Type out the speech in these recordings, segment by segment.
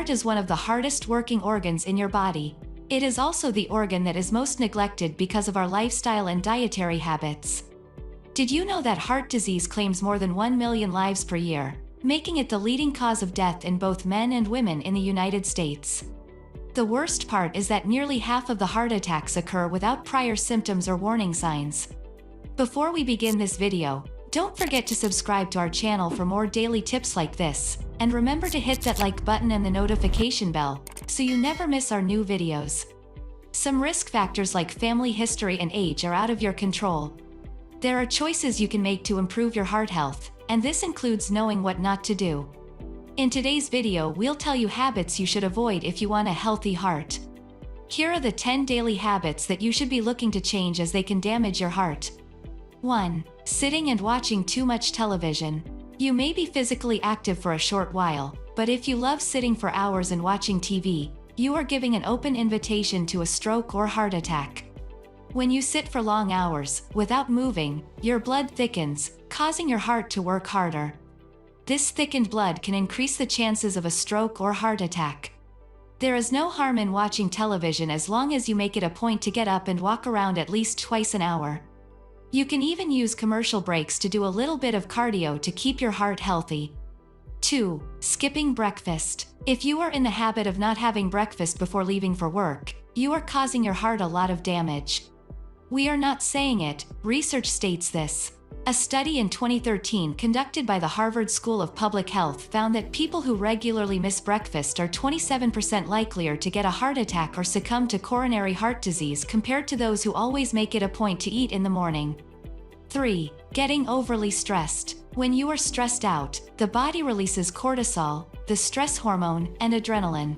heart is one of the hardest working organs in your body. It is also the organ that is most neglected because of our lifestyle and dietary habits. Did you know that heart disease claims more than 1 million lives per year, making it the leading cause of death in both men and women in the United States? The worst part is that nearly half of the heart attacks occur without prior symptoms or warning signs. Before we begin this video, don't forget to subscribe to our channel for more daily tips like this, and remember to hit that like button and the notification bell, so you never miss our new videos. Some risk factors like family history and age are out of your control. There are choices you can make to improve your heart health, and this includes knowing what not to do. In today's video, we'll tell you habits you should avoid if you want a healthy heart. Here are the 10 daily habits that you should be looking to change as they can damage your heart. 1. Sitting and watching too much television. You may be physically active for a short while, but if you love sitting for hours and watching TV, you are giving an open invitation to a stroke or heart attack. When you sit for long hours, without moving, your blood thickens, causing your heart to work harder. This thickened blood can increase the chances of a stroke or heart attack. There is no harm in watching television as long as you make it a point to get up and walk around at least twice an hour. You can even use commercial breaks to do a little bit of cardio to keep your heart healthy. 2. Skipping breakfast. If you are in the habit of not having breakfast before leaving for work, you are causing your heart a lot of damage. We are not saying it, research states this. A study in 2013 conducted by the Harvard School of Public Health found that people who regularly miss breakfast are 27% likelier to get a heart attack or succumb to coronary heart disease compared to those who always make it a point to eat in the morning. 3. Getting overly stressed. When you are stressed out, the body releases cortisol, the stress hormone, and adrenaline.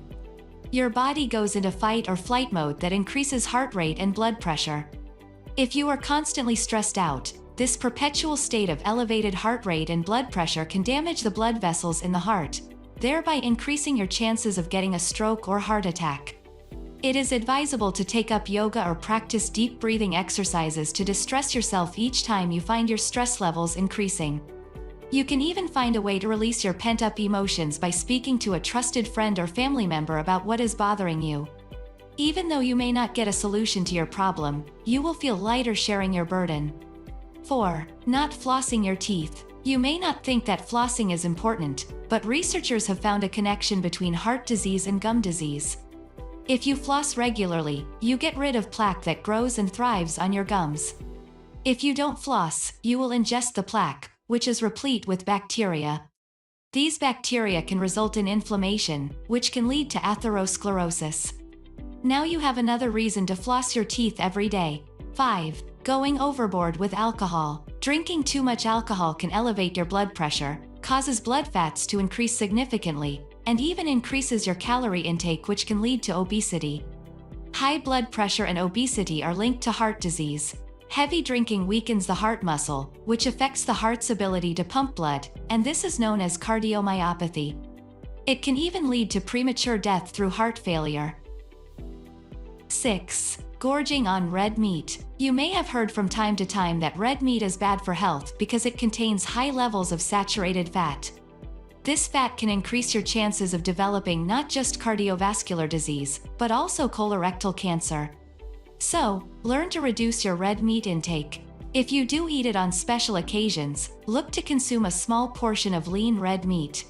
Your body goes into fight or flight mode that increases heart rate and blood pressure. If you are constantly stressed out, this perpetual state of elevated heart rate and blood pressure can damage the blood vessels in the heart, thereby increasing your chances of getting a stroke or heart attack. It is advisable to take up yoga or practice deep breathing exercises to distress yourself each time you find your stress levels increasing. You can even find a way to release your pent-up emotions by speaking to a trusted friend or family member about what is bothering you. Even though you may not get a solution to your problem, you will feel lighter sharing your burden. 4. Not flossing your teeth. You may not think that flossing is important, but researchers have found a connection between heart disease and gum disease. If you floss regularly, you get rid of plaque that grows and thrives on your gums. If you don't floss, you will ingest the plaque, which is replete with bacteria. These bacteria can result in inflammation, which can lead to atherosclerosis. Now you have another reason to floss your teeth every day. 5. Going overboard with alcohol. Drinking too much alcohol can elevate your blood pressure, causes blood fats to increase significantly, and even increases your calorie intake, which can lead to obesity. High blood pressure and obesity are linked to heart disease. Heavy drinking weakens the heart muscle, which affects the heart's ability to pump blood, and this is known as cardiomyopathy. It can even lead to premature death through heart failure. 6. Gorging on red meat. You may have heard from time to time that red meat is bad for health because it contains high levels of saturated fat. This fat can increase your chances of developing not just cardiovascular disease, but also colorectal cancer. So, learn to reduce your red meat intake. If you do eat it on special occasions, look to consume a small portion of lean red meat.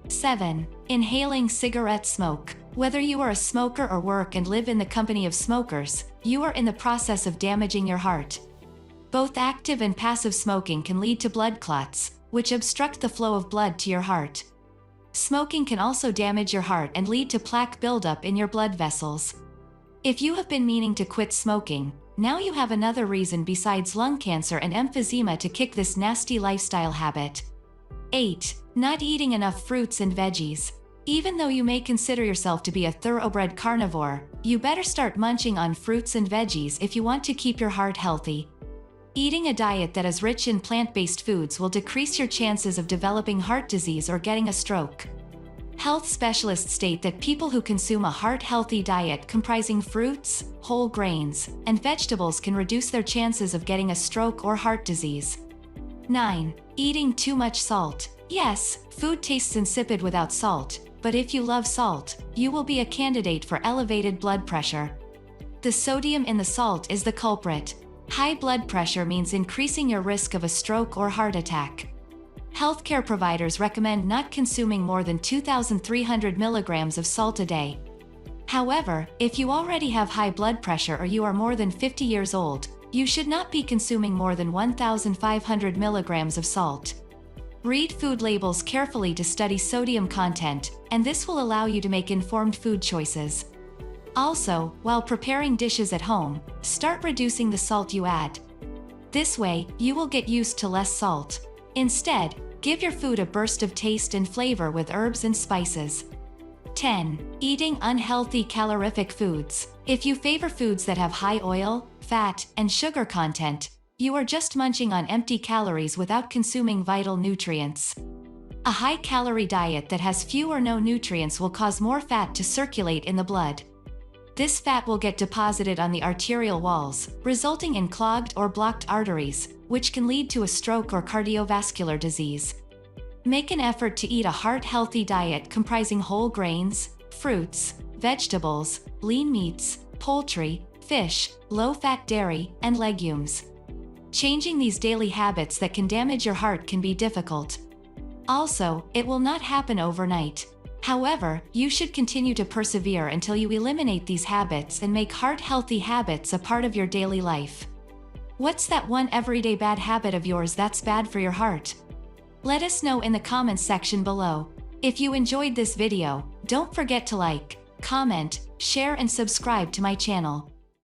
7. Inhaling cigarette smoke. Whether you are a smoker or work and live in the company of smokers, you are in the process of damaging your heart. Both active and passive smoking can lead to blood clots, which obstruct the flow of blood to your heart. Smoking can also damage your heart and lead to plaque buildup in your blood vessels. If you have been meaning to quit smoking, now you have another reason besides lung cancer and emphysema to kick this nasty lifestyle habit. 8. Not eating enough fruits and veggies. Even though you may consider yourself to be a thoroughbred carnivore, you better start munching on fruits and veggies if you want to keep your heart healthy. Eating a diet that is rich in plant-based foods will decrease your chances of developing heart disease or getting a stroke. Health specialists state that people who consume a heart-healthy diet comprising fruits, whole grains, and vegetables can reduce their chances of getting a stroke or heart disease. 9. Eating too much salt. Yes, food tastes insipid without salt, but if you love salt, you will be a candidate for elevated blood pressure. The sodium in the salt is the culprit. High blood pressure means increasing your risk of a stroke or heart attack. Healthcare providers recommend not consuming more than 2,300 milligrams of salt a day. However, if you already have high blood pressure or you are more than 50 years old, you should not be consuming more than 1,500 milligrams of salt. Read food labels carefully to study sodium content, and this will allow you to make informed food choices. Also, while preparing dishes at home, start reducing the salt you add. This way, you will get used to less salt. Instead, give your food a burst of taste and flavor with herbs and spices. 10. Eating unhealthy calorific foods. If you favor foods that have high oil, fat, and sugar content, you are just munching on empty calories without consuming vital nutrients. A high-calorie diet that has few or no nutrients will cause more fat to circulate in the blood. This fat will get deposited on the arterial walls, resulting in clogged or blocked arteries, which can lead to a stroke or cardiovascular disease. Make an effort to eat a heart-healthy diet comprising whole grains, fruits, vegetables, lean meats, poultry, fish, low-fat dairy, and legumes. Changing these daily habits that can damage your heart can be difficult. Also, it will not happen overnight. However, you should continue to persevere until you eliminate these habits and make heart-healthy habits a part of your daily life. What's that one everyday bad habit of yours that's bad for your heart? Let us know in the comments section below. If you enjoyed this video, don't forget to like, comment, share and subscribe to my channel.